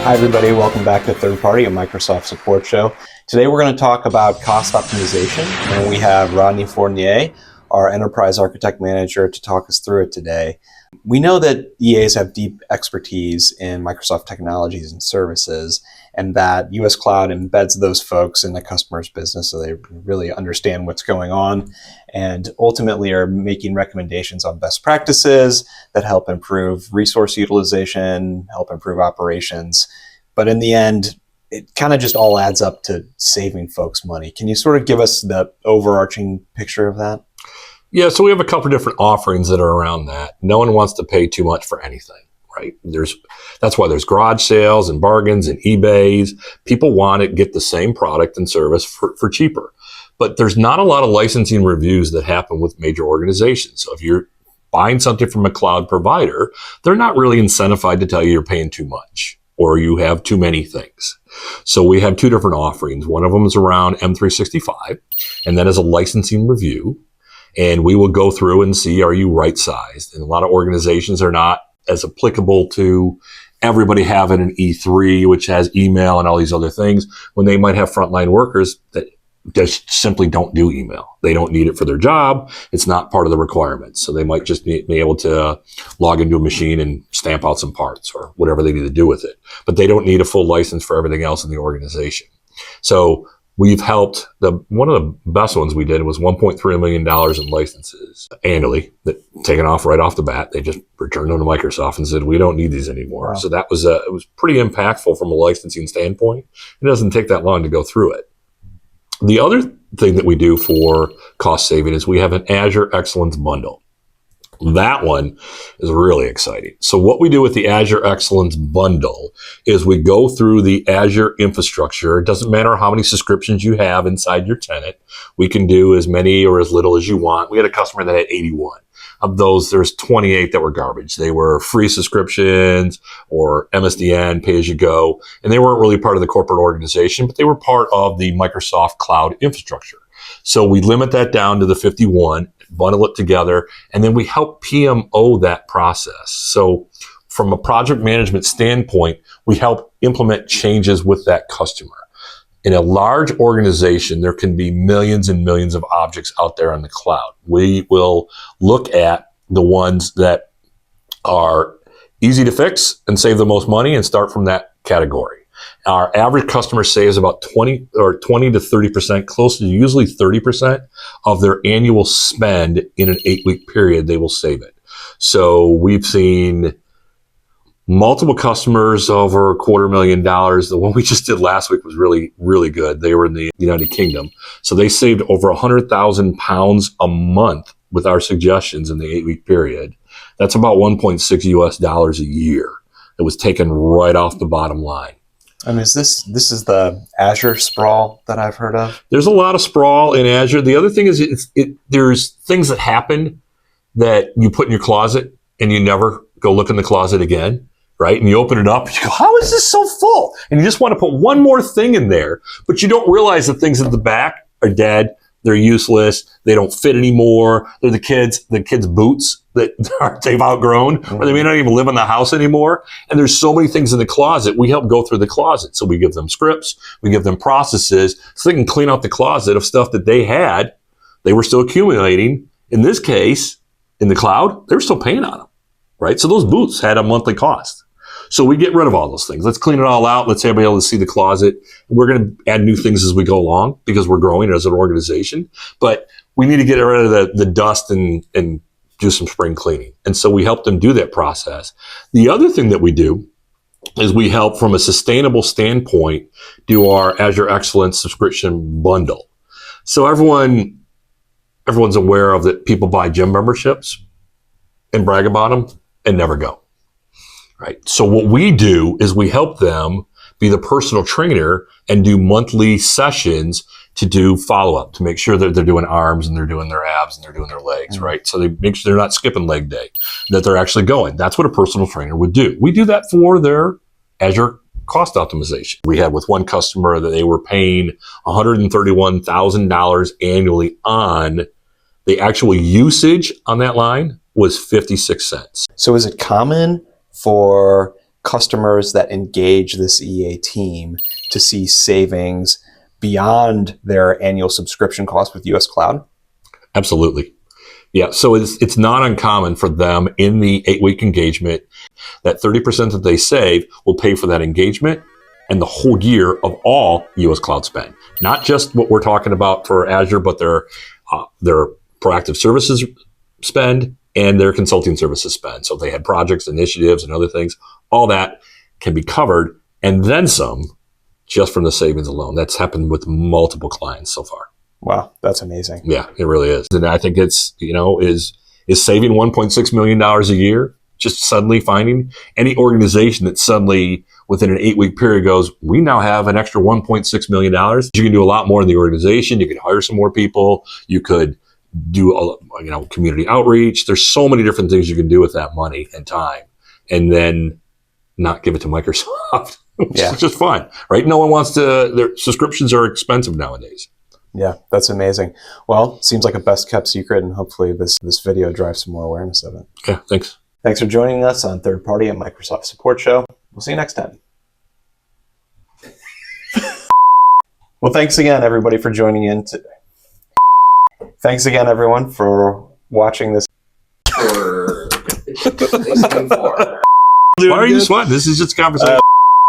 Hi everybody, welcome back to Third Party, a Microsoft support show. Today we're going to talk about cost optimization, and we have Ron Fournier, our Enterprise Architect Manager, to talk us through it today. We know that EAs have deep expertise in Microsoft technologies and services, and that US Cloud embeds those folks in the customer's business so they really understand what's going on and ultimately are making recommendations on best practices that help improve resource utilization, help improve operations. But in the end, it kind of just all adds up to saving folks money. Can you sort of give us the overarching picture of that? Yeah, so we have a couple of different offerings that are around that. No one wants to pay too much for anything, right? That's why there's garage sales and bargains and eBays. People want to get the same product and service for cheaper. But there's not a lot of licensing reviews that happen with major organizations. So if you're buying something from a cloud provider, they're not really incentivized to tell you you're paying too much or you have too many things. So we have two different offerings. One of them is around M365, and that is a licensing review. And we will go through and see, are you right-sized? And a lot of organizations are not as applicable to everybody having an E3, which has email and all these other things, when they might have frontline workers that just simply don't do email. They don't need it for their job. It's not part of the requirements. So they might just be able to log into a machine and stamp out some parts or whatever they need to do with it. But they don't need a full license for everything else in the organization. So we've helped, one of the best ones we did was $1.3 million in licenses annually that taken off right off the bat. They just returned them to Microsoft and said, we don't need these anymore. Wow. So that was, it was pretty impactful from a licensing standpoint. It doesn't take that long to go through it. The other thing that we do for cost saving is we have an Azure Excellence Bundle. That one is really exciting. So what we do with the Azure Excellence Bundle is we go through the Azure infrastructure. It doesn't matter how many subscriptions you have inside your tenant. We can do as many or as little as you want. We had a customer that had 81. Of those, there's 28 that were garbage. They were free subscriptions or MSDN, pay-as-you-go, and they weren't really part of the corporate organization, but they were part of the Microsoft cloud infrastructure. So we limit that down to the 51, bundle it together, and then we help PMO that process. So from a project management standpoint, we help implement changes with that customer. In a large organization, there can be millions and millions of objects out there on the cloud. We will look at the ones that are easy to fix and save the most money and start from that category. Our average customer saves about 20 to 30%, close to usually 30% of their annual spend in an 8-week period, they will save it. So we've seen multiple customers over $250,000. The one we just did last week was really, really good. They were in the United Kingdom. So they saved over 100,000 pounds a month with our suggestions in the 8-week period. That's about $1.6 US a year. It was taken right off the bottom line. And this is the Azure sprawl that I've heard of? There's a lot of sprawl in Azure. The other thing is there's things that happen that you put in your closet and you never go look in the closet again. Right? And you open it up and you go, how is this so full? And you just want to put one more thing in there, but you don't realize the things at the back are dead. They're useless. They don't fit anymore. They're the kids' boots that they've outgrown, or they may not even live in the house anymore. And there's so many things in the closet. We help go through the closet. So we give them scripts, we give them processes so they can clean out the closet of stuff that they were still accumulating. In this case, in the cloud, they were still paying on them, right? So those boots had a monthly cost. So we get rid of all those things. Let's clean it all out. Let's have everybody able to see the closet. We're going to add new things as we go along because we're growing as an organization. But we need to get rid of the dust and do some spring cleaning. And so we help them do that process. The other thing that we do is we help from a sustainable standpoint do our Azure Excellence subscription bundle. So everyone's aware of that people buy gym memberships and brag about them and never go. Right. So what we do is we help them be the personal trainer and do monthly sessions to do follow-up, to make sure that they're doing arms and they're doing their abs and they're doing their legs, right? So they make sure they're not skipping leg day, that they're actually going. That's what a personal trainer would do. We do that for their Azure cost optimization. We had with one customer that they were paying $131,000 annually on the actual usage on that line was 56 cents. So is it common for customers that engage this EA team to see savings beyond their annual subscription cost with US Cloud? Absolutely. Yeah. So it's not uncommon for them in the 8-week engagement that 30% that they save will pay for that engagement and the whole year of all US Cloud spend. Not just what we're talking about for Azure, but their proactive services spend and their consulting services spend. So if they had projects, initiatives, and other things, all that can be covered and then some just from the savings alone. That's happened with multiple clients so far. Wow, that's amazing. Yeah, it really is. And I think it's, is saving $1.6 million a year, just suddenly finding any organization that suddenly within an 8-week period goes, we now have an extra $1.6 million. You can do a lot more in the organization. You could hire some more people. You could do, community outreach. There's so many different things you can do with that money and time, and then not give it to Microsoft, which is just fun, right? No one wants to, their subscriptions are expensive nowadays. Yeah, that's amazing. Well, seems like a best kept secret, and hopefully this video drives some more awareness of it. Yeah, thanks. Thanks for joining us on Third Party at Microsoft Support Show. We'll see you next time. Well, thanks again, everybody, for joining in today. Thanks again, everyone, for watching this. Why are you sweating? This is just a conversation.